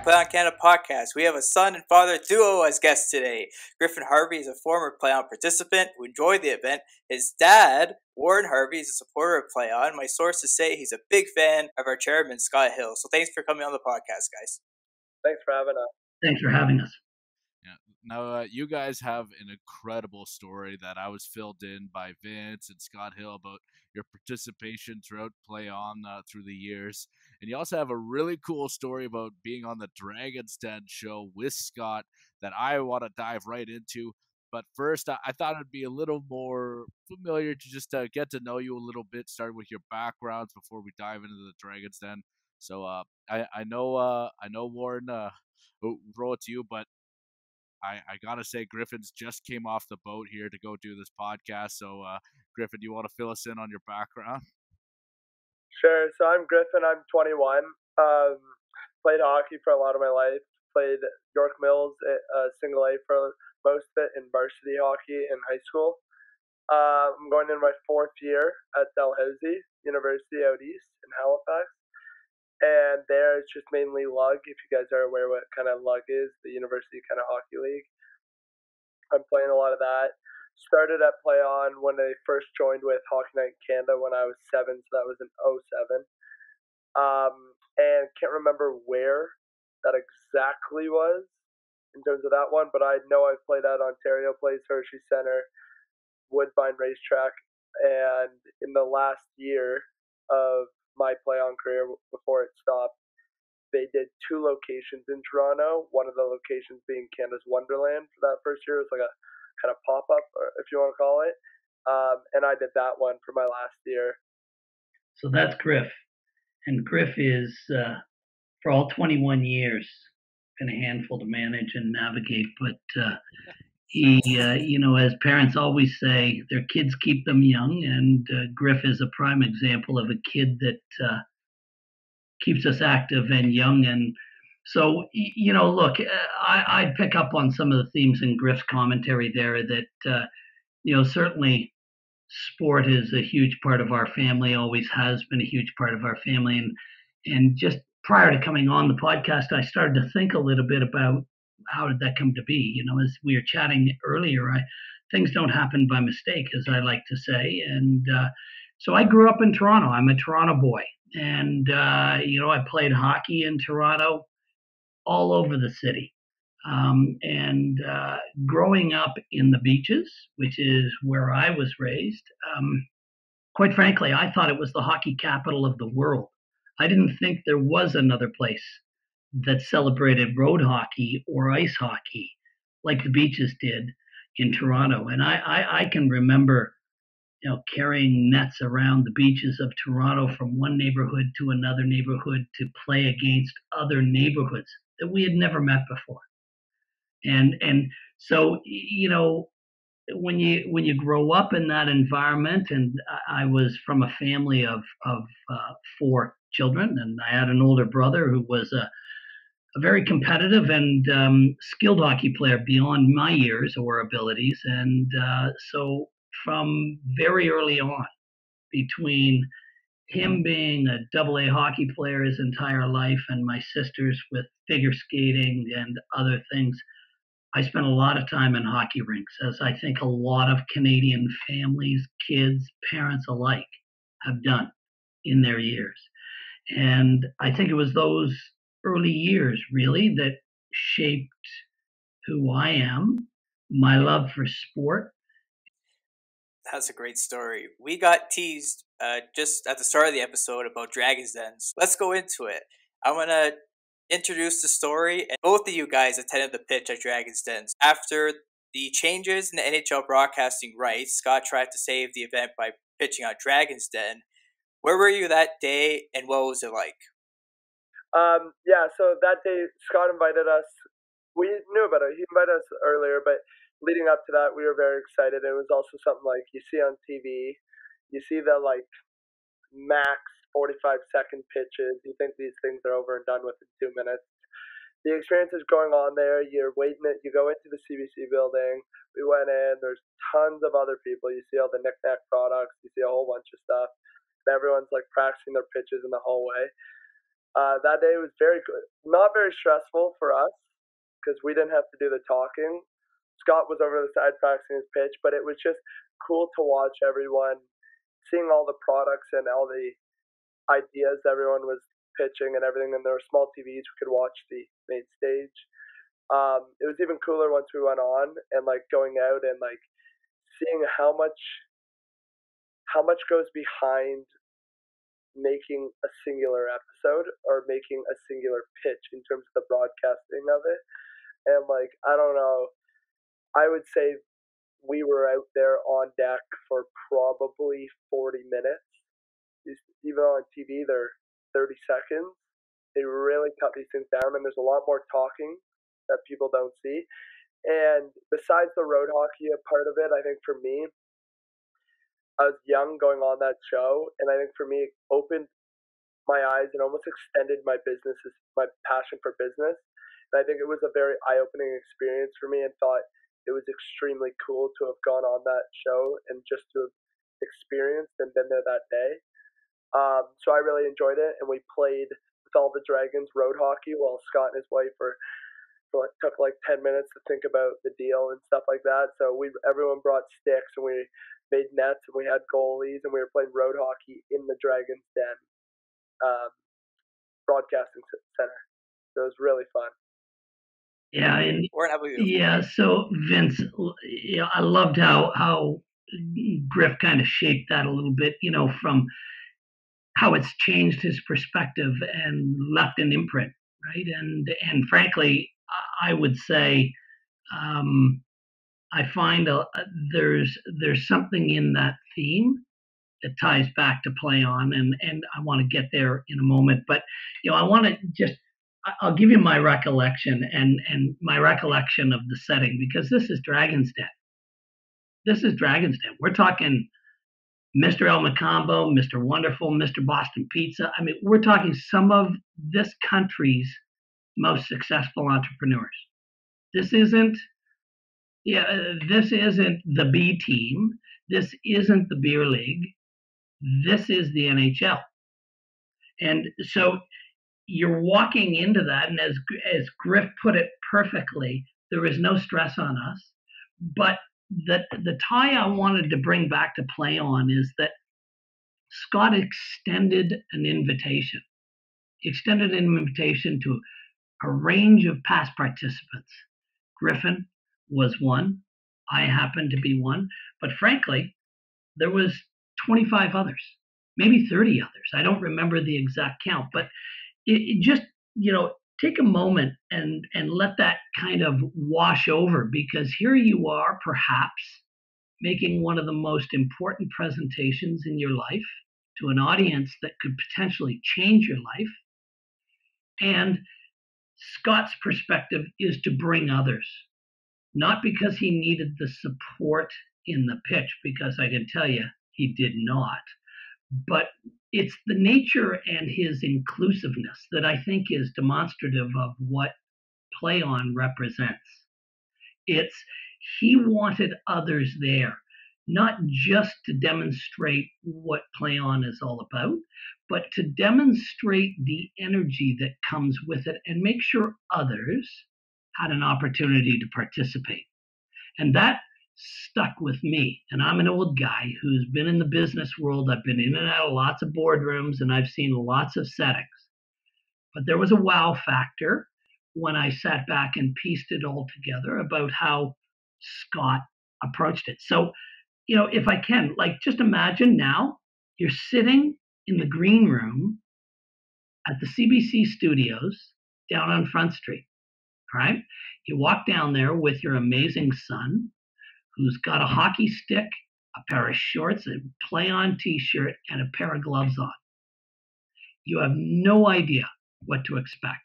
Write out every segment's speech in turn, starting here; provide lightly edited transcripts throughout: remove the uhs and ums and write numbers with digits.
Play On Canada podcast. We have a son and father duo as guests today. Griffin Harvey is a former Play On participant who enjoyed the event. His dad, Warren Harvey, is a supporter of Play On. My sources say he's a big fan of our chairman, Scott Hill. So thanks for coming on the podcast, guys. Thanks for having us. Thanks for having us. Yeah. Now, you guys have an incredible story that I was filled in by Vince and Scott Hill about your participation throughout Play On through the years. And you also have a really cool story about being on the Dragon's Den show with Scott that I want to dive right into. But first, I thought it'd be a little more familiar to just get to know you a little bit, start with your backgrounds before we dive into the Dragon's Den. So I know Warren will throw it to you, but I gotta say, Griffin's just came off the boat here to go do this podcast. So, Griffin, do you want to fill us in on your background? Sure. So I'm Griffin. I'm 21. Played hockey for a lot of my life. Played York Mills at single A for most of it, in varsity hockey in high school. I'm going in my fourth year at Dalhousie University out east in Halifax. And there it's just mainly lug, if you guys are aware what kind of lug is, the university kind of hockey league. I'm playing a lot of that. Started at Play On when I first joined with Hockey Night in Canada when I was 7, so that was in 07. And can't remember where that exactly was in terms of that one, but I know I've played at Ontario Place, Hershey Center, Woodbine Racetrack, and in the last year of my Play On career before it stopped, they did 2 locations in Toronto, one of the locations being Canada's Wonderland for that first year. It was like a kind of pop-up, if you want to call it, and I did that one for my last year. So that's Griff, and Griff is, for all 21 years, been a handful to manage and navigate, but he, as parents always say, their kids keep them young, and Griff is a prime example of a kid that keeps us active and young. And so, look, I pick up on some of the themes in Griff's commentary there that, certainly sport is a huge part of our family, always has been a huge part of our family. And just prior to coming on the podcast, I started to think a little bit about how did that come to be? As we were chatting earlier, things don't happen by mistake, as I like to say. And so I grew up in Toronto. I'm a Toronto boy. And, I played hockey in Toronto all over the city. And growing up in the Beaches, which is where I was raised, quite frankly, I thought it was the hockey capital of the world. I didn't think there was another place that celebrated road hockey or ice hockey like the Beaches did in Toronto. And I can remember, carrying nets around the beaches of Toronto from one neighborhood to another neighborhood to play against other neighborhoods that we had never met before. And so, when you grow up in that environment, and I was from a family of 4 children, and I had an older brother who was a very competitive and skilled hockey player beyond my years or abilities. And so from very early on, between him being a double-A hockey player his entire life and my sisters with figure skating and other things, I spent a lot of time in hockey rinks, as I think a lot of Canadian families, kids, parents alike have done in their years. And I think it was those early years, really, that shaped who I am, my love for sport. That's a great story. We got teased just at the start of the episode about Dragon's Dens. Let's go into it. I want to introduce the story. And both of you guys attended the pitch at Dragon's Dens. After the changes in the NHL broadcasting rights, Scott tried to save the event by pitching on Dragon's Den. Where were you that day, and what was it like? So that day, Scott invited us. We knew about it. He invited us earlier, but leading up to that, we were very excited. It was also something like you see on TV. You see the max 45-second pitches. You think these things are over and done within 2 minutes. The experience is going on there. You're waiting. You go into the CBC building. We went in. There's tons of other people. You see all the knick-knack products. You see a whole bunch of stuff. And everyone's practicing their pitches in the hallway. That day was very good. Not very stressful for us because we didn't have to do the talking. Scott was over the side practicing his pitch, but it was just cool to watch everyone seeing all the products and all the ideas everyone was pitching and everything. And there were small TVs we could watch the main stage. It was even cooler once we went on and like going out and like seeing how much goes behind making a singular episode or making a singular pitch in terms of the broadcasting of it. And like, I don't know, I would say we were out there on deck for probably 40 minutes. Even on TV, they're 30 seconds. They really cut these things down, and there's a lot more talking that people don't see. And besides the road hockey part of it, I think for me, I was young going on that show, and I think for me, it opened my eyes and almost extended my passion for business. And I think it was a very eye-opening experience for me, and thought it was extremely cool to have gone on that show and just to have experienced and been there that day. So I really enjoyed it, and we played with all the Dragons road hockey while Scott and his wife took like 10 minutes to think about the deal and stuff like that. So everyone brought sticks, and we made nets, and we had goalies, and we were playing road hockey in the Dragons Den broadcasting center. So it was really fun. Yeah, and Warren, how about you? yeah. So Vince, I loved how Griff kind of shaped that a little bit. From how it's changed his perspective and left an imprint, right? And frankly, I would say I find there's something in that theme that ties back to Play On, and I want to get there in a moment. But I want to I'll give you my recollection and my recollection of the setting, because this is Dragon's Den. This is Dragon's Den. We're talking Mr. El Macambo, Mr. Wonderful, Mr. Boston Pizza. I mean, we're talking some of this country's most successful entrepreneurs. This isn't the B team. This isn't the beer league. This is the NHL. And so you're walking into that, and as Griff put it perfectly, there is no stress on us. But the tie I wanted to bring back to Play On is that Scott extended an invitation. He extended an invitation to a range of past participants. Griffin was one. I happened to be one. But frankly, there was 25 others, maybe 30 others. I don't remember the exact count, but it just, take a moment and let that kind of wash over, because here you are perhaps making one of the most important presentations in your life to an audience that could potentially change your life. And Scott's perspective is to bring others, not because he needed the support in the pitch, because I can tell you he did not, but it's the nature and his inclusiveness that I think is demonstrative of what Play On represents. He wanted others there, not just to demonstrate what Play On is all about, but to demonstrate the energy that comes with it and make sure others had an opportunity to participate. And that stuck with me. And I'm an old guy who's been in the business world. I've been in and out of lots of boardrooms, and I've seen lots of settings. But there was a wow factor when I sat back and pieced it all together about how Scott approached it. So, if I can, just imagine now you're sitting in the green room at the CBC studios down on Front Street, right? You walk down there with your amazing son, who's got a hockey stick, a pair of shorts, a Play On t-shirt, and a pair of gloves on. You have no idea what to expect.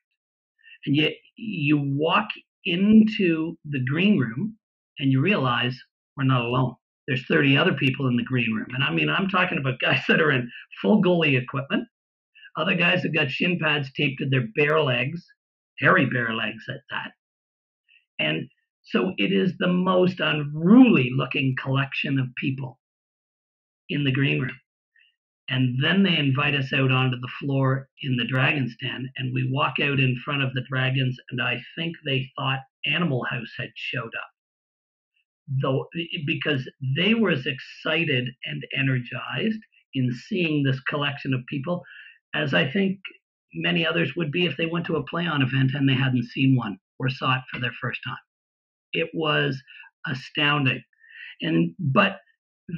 And yet you walk into the green room and you realize we're not alone. There's 30 other people in the green room. And I mean, I'm talking about guys that are in full goalie equipment, other guys that got shin pads taped to their bare legs, hairy bare legs at that. And so it is the most unruly looking collection of people in the green room. And then they invite us out onto the floor in the Dragon's Den, and we walk out in front of the Dragons, and I think they thought Animal House had showed up, though, because they were as excited and energized in seeing this collection of people as I think many others would be if they went to a play-on event and they hadn't seen one or saw it for their first time. It was astounding. But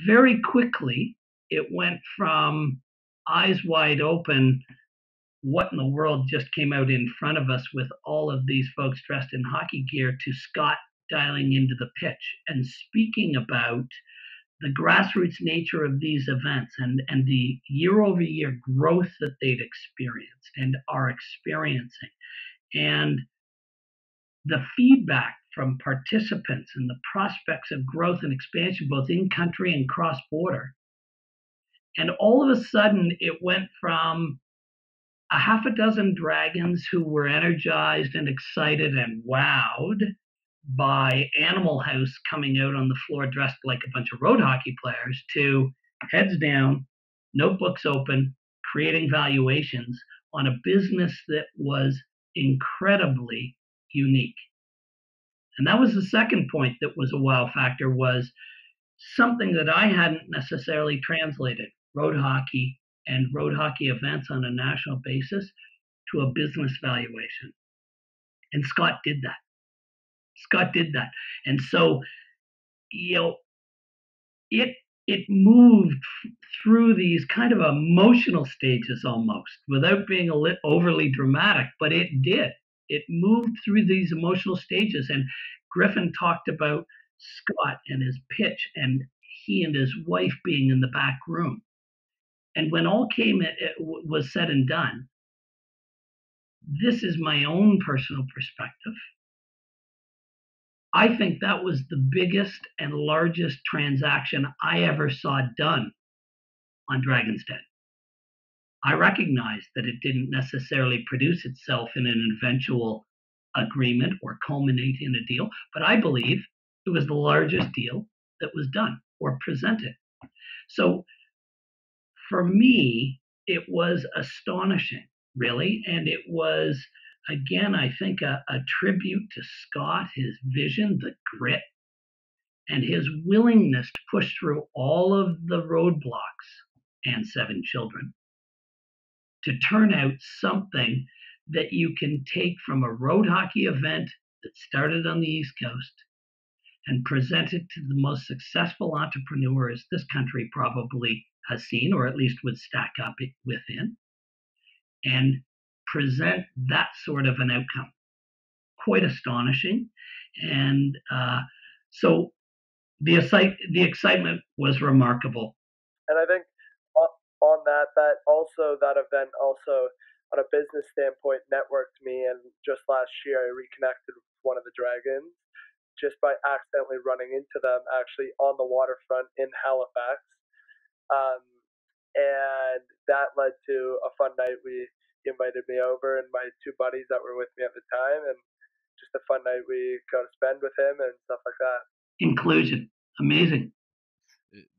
very quickly, it went from eyes wide open, what in the world just came out in front of us with all of these folks dressed in hockey gear, to Scott dialing into the pitch and speaking about the grassroots nature of these events and the year over year growth that they'd experienced and are experiencing. And the feedback from participants and the prospects of growth and expansion, both in country and cross border. And all of a sudden, it went from a half a dozen Dragons who were energized and excited and wowed by Animal House coming out on the floor dressed like a bunch of road hockey players, to heads down, notebooks open, creating valuations on a business that was incredibly unique. And that was the second point that was a wow factor, was something that I hadn't necessarily translated, road hockey and road hockey events on a national basis, to a business valuation. And Scott did that. And so, it moved through these kind of emotional stages almost, without being overly dramatic, but it did. It moved through these emotional stages. And Griffin talked about Scott and his pitch, and he and his wife being in the back room. And when all was said and done, this is my own personal perspective, I think that was the biggest and largest transaction I ever saw done on Dragon's Den. I recognize that it didn't necessarily produce itself in an eventual agreement or culminate in a deal, but I believe it was the largest deal that was done or presented. So for me, it was astonishing, really, and it was, again, I think a tribute to Scott, his vision, the grit, and his willingness to push through all of the roadblocks and 7 children to turn out something that you can take from a road hockey event that started on the East Coast and present it to the most successful entrepreneurs this country probably has seen, or at least would stack up within, and present that sort of an outcome. Quite astonishing. And so the excitement was remarkable. And I think on that event also, on a business standpoint, networked me. And just last year, I reconnected with one of the Dragons just by accidentally running into them actually on the waterfront in Halifax. And that led to a fun night. He invited me over and my 2 buddies that were with me at the time, and just a fun night we got to spend with him and stuff like that. Inclusion. Amazing.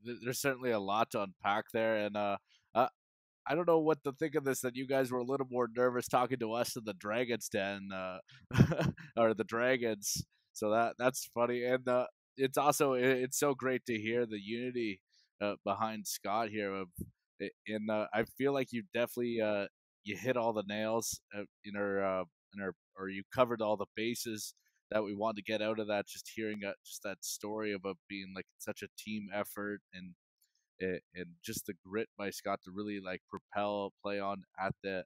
There's certainly a lot to unpack there, and I don't know what to think of this, that you guys were a little more nervous talking to us in the Dragon's Den, or the Dragons. So that's funny, and it's so great to hear the unity behind Scott here. And I feel like you definitely you hit all the nails or you covered all the bases that we wanted to get out of that. Just hearing just that story about being like such a team effort, and just the grit by Scott to really like propel play on at that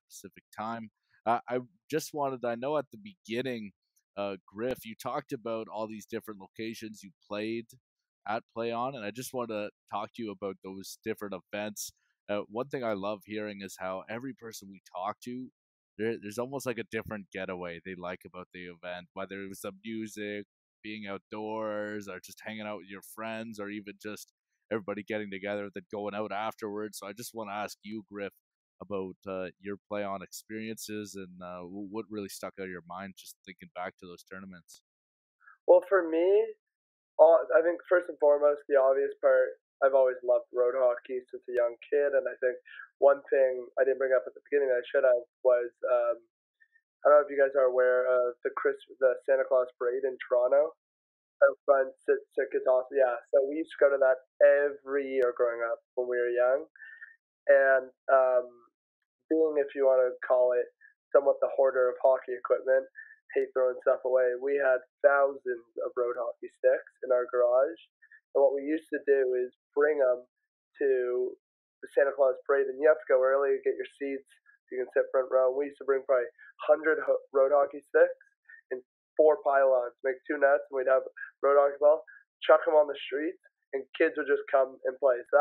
specific time. I just wanted, I know at the beginning, Griff, you talked about all these different locations you played at Play On, and I just want to talk to you about those different events. One thing I love hearing is how every person we talk to, there's almost like a different getaway they like about the event, whether it was the music, being outdoors, or just hanging out with your friends, or even just everybody getting together, then going out afterwards. So I just want to ask you, Griff, about your Play On experiences, and what really stuck out of your mind just thinking back to those tournaments. Well, for me, I think first and foremost, the obvious part I've always loved road hockey since a young kid, and I think one thing I didn't bring up at the beginning that I should have was I don't know if you guys are aware of the Santa Claus parade in Toronto. Out front, Sitka Toss. Yeah, so we used to go to that every year growing up when we were young, and being, if you want to call it, somewhat the hoarder of hockey equipment, hate throwing stuff away. We had thousands of road hockey sticks in our garage, and what we used to do is bring them to the Santa Claus parade, and you have to go early, get your seats, so you can sit front row. We used to bring probably 100 road hockey sticks and 4 pylons, make 2 nets, and we'd have road hockey ball, chuck them on the streets, and kids would just come and play. So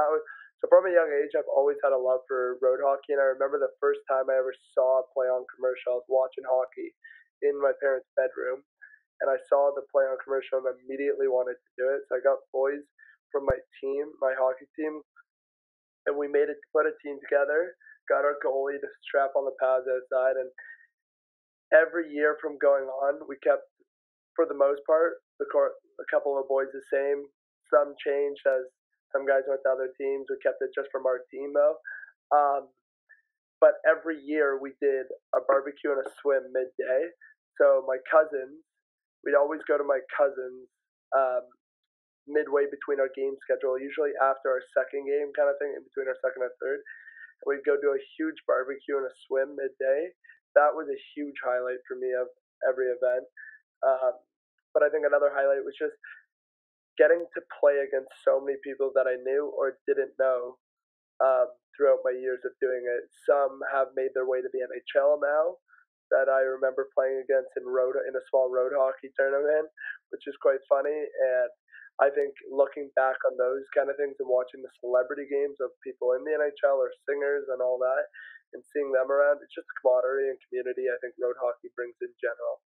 from a young age, I've always had a love for road hockey, and I remember the first time I ever saw a play on commercial. I was watching hockey in my parents' bedroom, and I saw the play on commercial and immediately wanted to do it. So I got boys from my team, my hockey team, and we put a team together, got our goalie to strap on the pads outside, and every year from going on, we kept, for the most part, a couple of boys the same. Some changed as some guys went to other teams. We kept it just from our team, though. But every year we did a barbecue and a swim midday. So my cousins, we'd always go to my cousins midway between our game schedule, usually after our second game kind of thing, in between our second and third. And we'd go do a huge barbecue and a swim midday. That was a huge highlight for me of every event. But I think another highlight was just getting to play against so many people that I knew or didn't know throughout my years of doing it. Some have made their way to the NHL now that I remember playing against in a small road hockey tournament, which is quite funny. And I think looking back on those kind of things and watching the celebrity games of people in the NHL or singers and all that, and seeing them around, it's just camaraderie and community I think road hockey brings in general.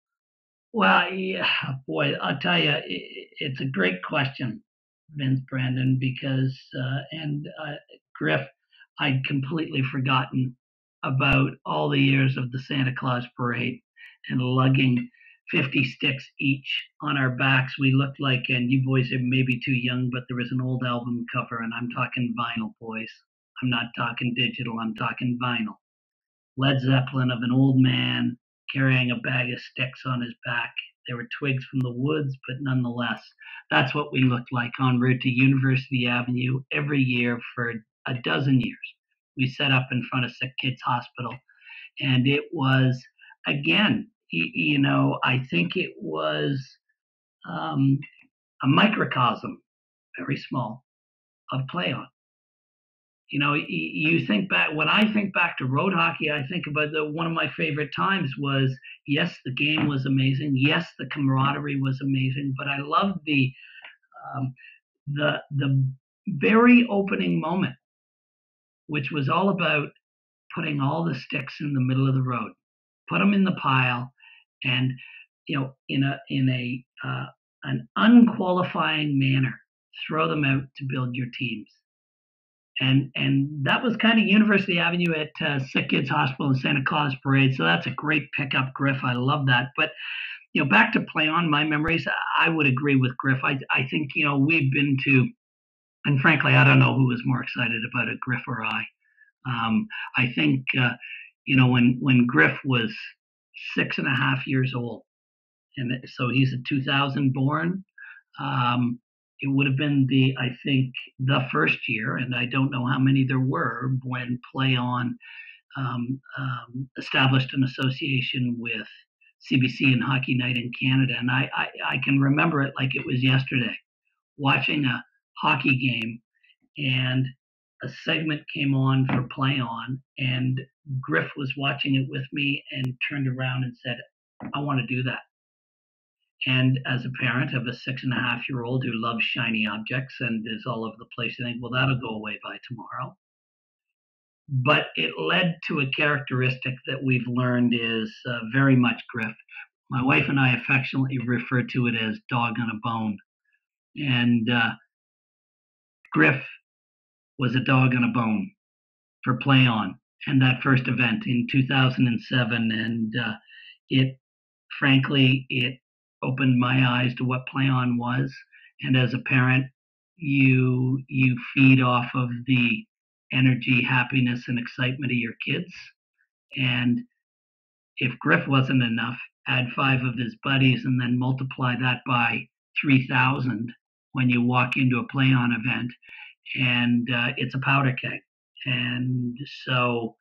Well, yeah, boy, I'll tell you, it's a great question, Vince Branden, because Griff, I'd completely forgotten about all the years of the Santa Claus parade and lugging 50 sticks each on our backs. We looked like, and you boys are maybe too young, but there was an old album cover, and I'm talking vinyl, boys. I'm not talking digital, I'm talking vinyl. Led Zeppelin of an old man carrying a bag of sticks on his back. They were twigs from the woods, but nonetheless, that's what we looked like en route to University Avenue every year for a dozen years. We set up in front of Sick Kids Hospital, and it was, again, I think it was a microcosm, very small, of play on. You think back, when I think back to road hockey, I think about one of my favorite times was, yes, the game was amazing. Yes, the camaraderie was amazing, but I loved the very opening moment, which was all about putting all the sticks in the middle of the road, put them in the pile, and in an unqualifying manner, throw them out to build your teams. And that was kind of University Avenue at Sick Kids Hospital and Santa Claus Parade. So that's a great pickup, Griff. I love that. But back to play on my memories, I would agree with Griff. I think we've been to, and frankly, I don't know who was more excited about it, Griff or I. I think when Griff was 6.5 years old, and so he's a 2000 born. It would have been I think the first year, and I don't know how many there were, when Play On established an association with CBC and Hockey Night in Canada. And I can remember it like it was yesterday, watching a hockey game, and a segment came on for Play On, and Griff was watching it with me and turned around and said, "I want to do that." And as a parent of a 6.5-year-old who loves shiny objects and is all over the place, I think, well, that'll go away by tomorrow. But it led to a characteristic that we've learned is very much Griff. My wife and I affectionately refer to it as dog on a bone. And Griff was a dog on a bone for Play On and that first event in 2007. And frankly, it opened my eyes to what Play On was. And as a parent, you feed off of the energy, happiness, and excitement of your kids. And if Griff wasn't enough, add 5 of his buddies and then multiply that by 3,000 when you walk into a play-on event, and it's a powder keg. And so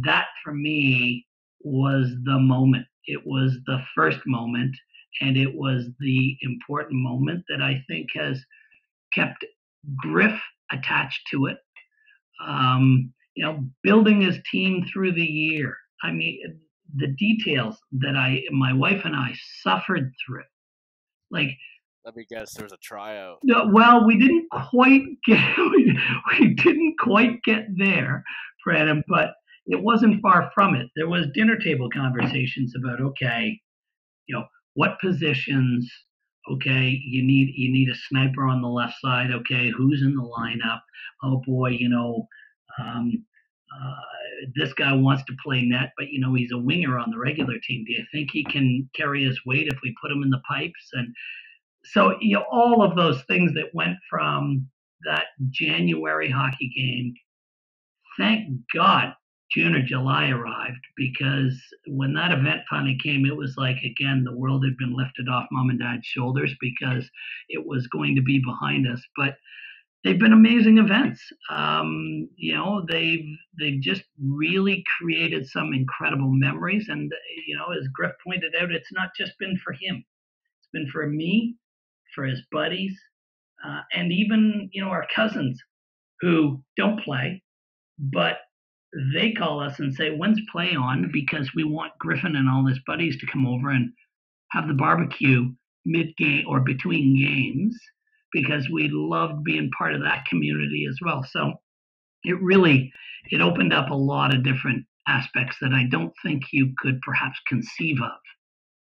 that for me was the moment. It was the first moment, and it was the important moment that I think has kept Griff attached to it. Building his team through the year. I mean, the details that my wife and I suffered through. Like, let me guess, there was a tryout. No, well, we didn't quite get there, Brandon, but it wasn't far from it. There was dinner table conversations about, okay, what positions, okay, you need a sniper on the left side, okay, who's in the lineup? Oh boy, this guy wants to play net, but he's a winger on the regular team. Do you think he can carry his weight if we put him in the pipes? And so all of those things that went from that January hockey game. Thank God June or July arrived, because when that event finally came, it was like, again, the world had been lifted off mom and dad's shoulders, because it was going to be behind us. But they've been amazing events. They've just really created some incredible memories. And, as Griff pointed out, it's not just been for him. It's been for me, for his buddies, and even, our cousins who don't play, but they call us and say, when's play on? Because we want Griffin and all his buddies to come over and have the barbecue mid-game or between games, because we loved being part of that community as well. So it opened up a lot of different aspects that I don't think you could perhaps conceive of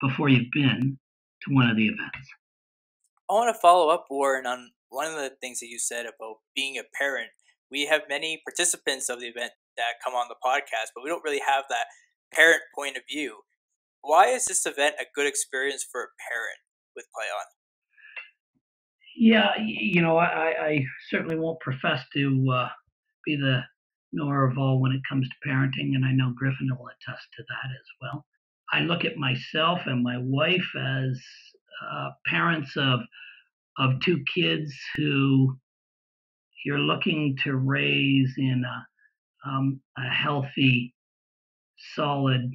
before you've been to one of the events. I want to follow up, Warren, on one of the things that you said about being a parent. We have many participants of the event that come on the podcast, but we don't really have that parent point of view. Why is this event a good experience for a parent with Play On? Yeah, I certainly won't profess to be the knower of all when it comes to parenting, and I know Griffin will attest to that as well. I look at myself and my wife as parents of 2 kids who you're looking to raise in a healthy, solid,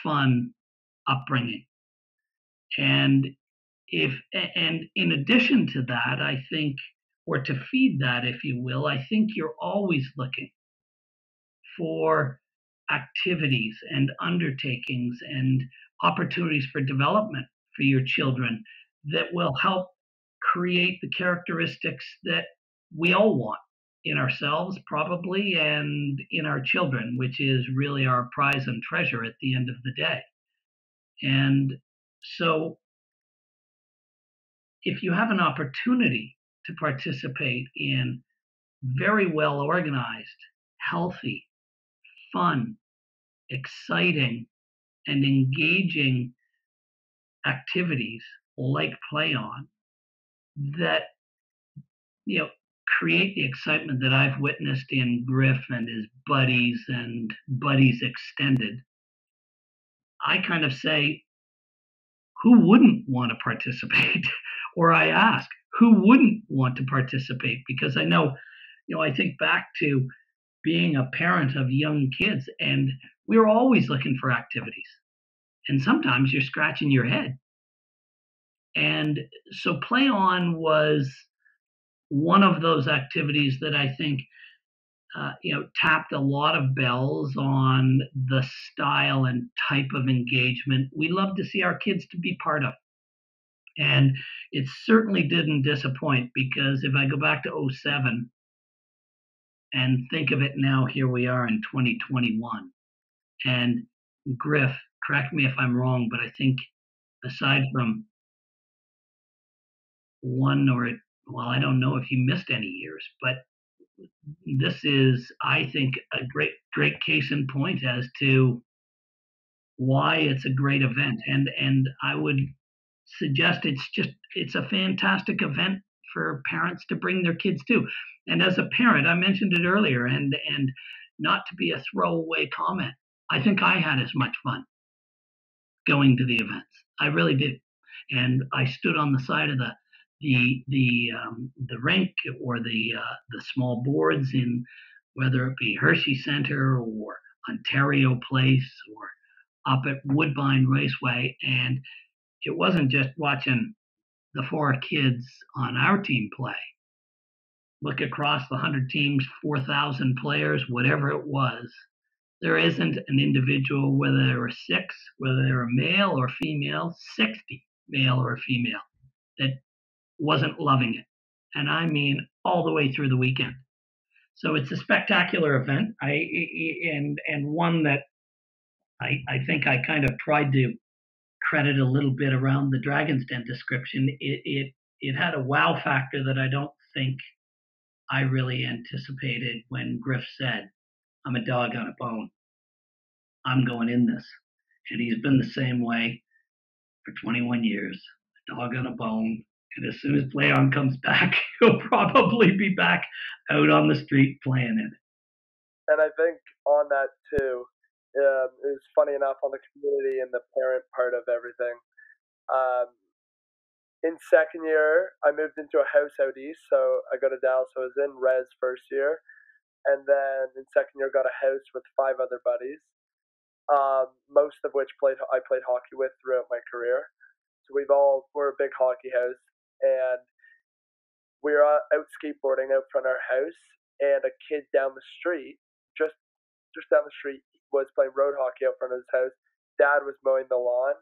fun upbringing. And in addition to that, I think, or to feed that, if you will, I think you're always looking for activities and undertakings and opportunities for development for your children that will help create the characteristics that we all want in ourselves, probably, and in our children, which is really our prize and treasure at the end of the day. And so if you have an opportunity to participate in very well organized, healthy, fun, exciting, and engaging activities like Play On that create the excitement that I've witnessed in Griff and his buddies and buddies extended, I kind of say, who wouldn't want to participate? Or I ask, who wouldn't want to participate? Because I know, I think back to being a parent of young kids, and we're always looking for activities. And sometimes you're scratching your head. And so Play On was one of those activities that I think, tapped a lot of bells on the style and type of engagement we love to see our kids to be part of. And it certainly didn't disappoint, because if I go back to 2007 and think of it now, here we are in 2021. And Griff, correct me if I'm wrong, but I think aside from I don't know if he missed any years, but this is, I think, a great case in point as to why it's a great event. And I would suggest it's a fantastic event for parents to bring their kids to. And as a parent, I mentioned it earlier, and not to be a throwaway comment, I think I had as much fun going to the events. I really did, and I stood on the side of the rink or the small boards in whether it be Hershey Center or Ontario Place or up at Woodbine Raceway, and it wasn't just watching the 4 kids on our team play. Look across the 100 teams, 4,000 players, whatever it was. There isn't an individual, whether they were 6, whether they were male or female, 60 male or female, that wasn't loving it. And I mean all the way through the weekend. So it's a spectacular event, and one that I think I kind of tried to credit a little bit around the Dragon's Den description. It had a wow factor that I don't think I really anticipated when Griff said, "I'm a dog on a bone. I'm going in this." And he's been the same way for 21 years, a dog on a bone. And as soon as Playon comes back, he'll probably be back out on the street playing in it. And I think on that too, it was funny enough on the community and the parent part of everything. In second year, I moved into a house out east, so I go to Dallas. So I was in res first year, and then in second year, got a house with 5 other buddies, most of which I played hockey with throughout my career. So we're a big hockey house, and we were out skateboarding out front of our house, and a kid down the street, just down the street, was playing road hockey out front of his house. Dad was mowing the lawn,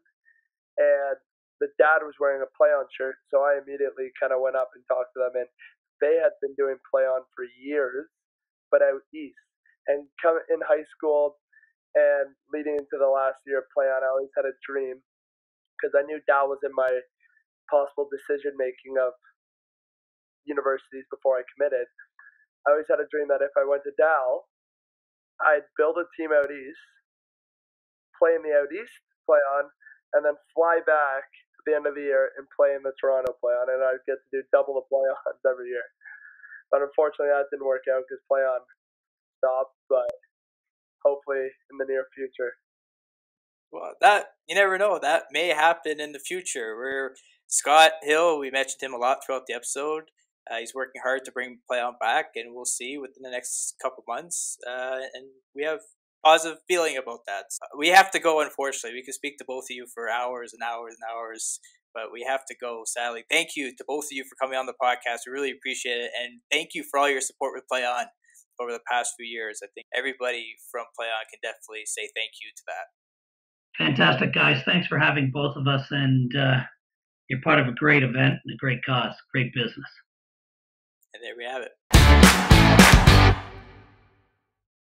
and the dad was wearing a Playon shirt, so I immediately kind of went up and talked to them, and they had been doing Playon for years, but out east. And in high school and leading into the last year of Playon, I always had a dream, because I knew Dal was in my possible decision-making of universities before I committed. I always had a dream that if I went to Dal, I'd build a team out east, play in the out east Playon, and then fly back at the end of the year and play in the Toronto Playon, and I'd get to do double the Playons every year. But unfortunately, that didn't work out because Playon stopped, but hopefully in the near future. Well, that you never know. That may happen in the future. Where Scott Hill, we mentioned him a lot throughout the episode. He's working hard to bring Playon back, and we'll see within the next couple months. And we have positive feeling about that. So we have to go, unfortunately. We could speak to both of you for hours and hours and hours, but we have to go, sadly. Thank you to both of you for coming on the podcast. We really appreciate it, and thank you for all your support with Playon over the past few years. I think everybody from Playon can definitely say thank you to that. Fantastic, guys. Thanks for having both of us, and you're part of a great event and a great cause, great business. And there we have it.